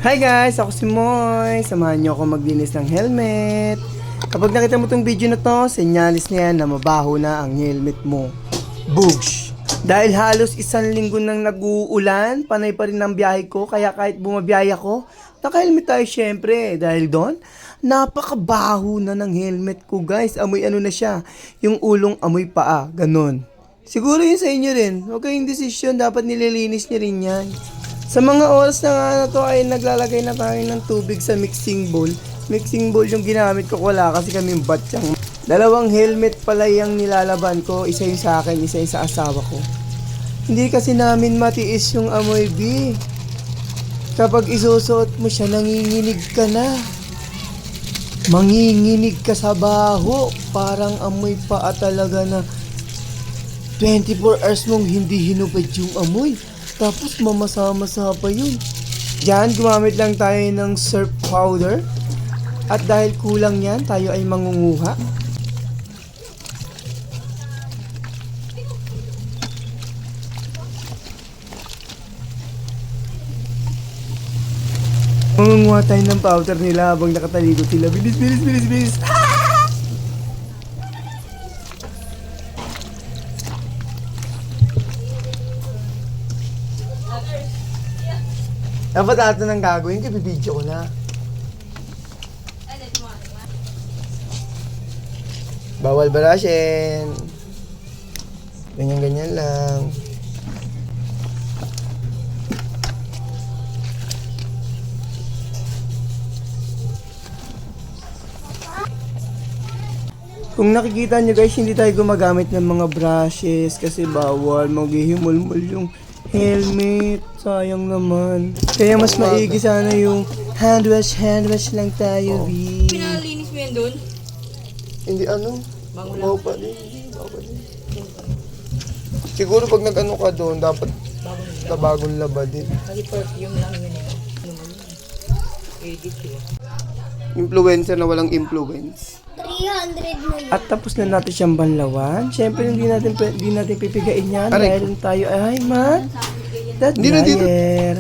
Hi guys! Ako si Moy. Samahan niyo ako maglinis ng helmet. Kapag nakita mo tong video na to, senyalis na yan na mabaho na ang helmet mo. Boosh! Dahil halos isang linggo nang nag-uulan, panay pa rin ang biyahe ko, kaya kahit bumabiyahe ako, naka-helmet tayo syempre. Dahil doon, napakabaho na ng helmet ko guys. Amoy ano na siya, yung ulong amoy paa, ganon. Siguro yun sa inyo rin. Huwag kayong desisyon, dapat nililinis niyo rin yan. Sa mga oras na nga na to ay naglalagay na tayo ng tubig sa mixing bowl. Mixing bowl yung ginamit ko, wala kasi kaming batsyang. Dalawang helmet pala yung nilalaban ko, isa yung sa akin, isa yung sa asawa ko. Hindi kasi namin matiis yung amoy B. Kapag isusuot mo siya, nanginginig ka na. Manginginig ka sa baho, parang amoy paa talaga na 24 hours mong hindi hinubad yung amoy. Tapos mamasa-masa pa yun. Diyan, gumamit lang tayo ng surf powder. At dahil kulang yan, tayo ay mangunguha. Mangunguha tayo ng powder nila habang nakatalikod sila. Bilis, bilis, bilis, bilis. Dapat ato nang gagawin, kaya bibidyo ko na. Bawal barashin. Ganyan-ganyan lang. Kung nakikita nyo guys, hindi tayo gumagamit ng mga brushes kasi bawal, maghihimulmul yung helmet. Sayang naman. Kaya mas maigi sana yung hand wash lang tayo, B. Pinalinis mo yan doon? Hindi ano, bago pa din. Siguro pag nag-ano ka doon, dapat bagong laba din. Kasi perfume lang yun eh. Ano mo yun? Edit yun. Influencer na walang influence. 300 na yun. At tapos na natin siyang banlawan. Siyempre hindi natin pipigain yan. Aray. Dahil tayo ay ma. That Dito. dryer.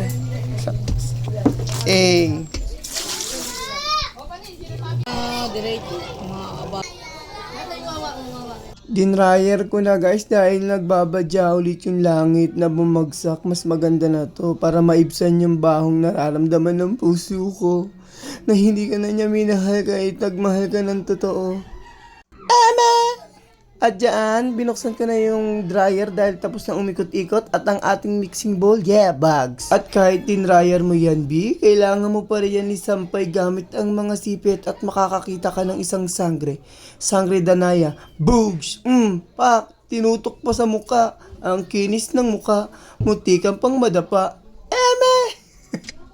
Diretso. Mga aba. Dinryer ko na guys dahil nagbabadya ulit yung langit na bumagsak. Mas maganda na to para maibsan yung bahong nararamdaman ng puso ko. Na hindi ka na niya minahal kahit nagmahal ka ng totoo. Ama! At dyan, binuksan ko na yung dryer dahil tapos na umikot-ikot at ang ating mixing bowl, yeah, bags. At kahit dinryer mo yan, B, kailangan mo pa rin yan isampay gamit ang mga sipit at makakakita ka ng isang sangre. Sangre danaya. Boogs! Pak! Tinutok pa sa muka. Ang kinis ng muka. Muntikan pang madapa. Eme!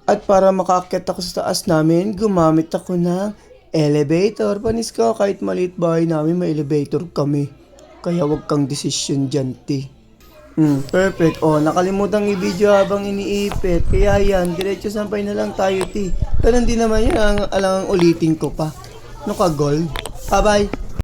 At para makaakyat ako sa taas namin, gumamit ako ng elevator. Panis ka, kahit maliit bahay namin, may elevator kami. Kaya wag kang desisyon dyan, ti. Perfect. Oh, nakalimutan i-video habang iniipit. Kaya yan, diretso sampay na lang tayo, ti. Pero hindi naman yun, alang ulitin ko pa. Ano ka, gold? Bye-bye.